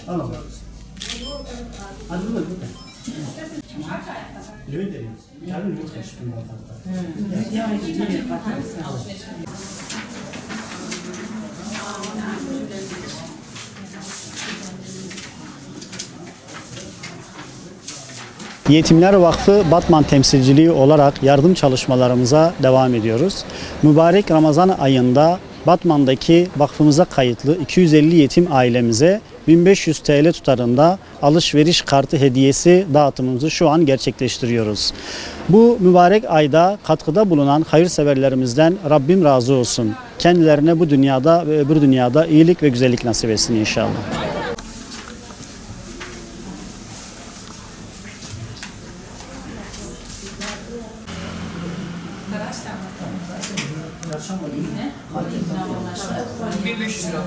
Al. Hadi burada. Öyle değil. Yarın yok kaçtım bakalım. Ya gidiyor bakarsın. Yetimler Vakfı Batman temsilciliği olarak yardım çalışmalarımıza devam ediyoruz. Mübarek Ramazan ayında Batman'daki vakfımıza kayıtlı 250 yetim ailemize 1500 TL tutarında alışveriş kartı hediyesi dağıtımımızı şu an gerçekleştiriyoruz. Bu mübarek ayda katkıda bulunan hayırseverlerimizden Rabbim razı olsun. Kendilerine bu dünyada ve öbür dünyada iyilik ve güzellik nasip etsin inşallah. Çarşamba günü 1500 lira.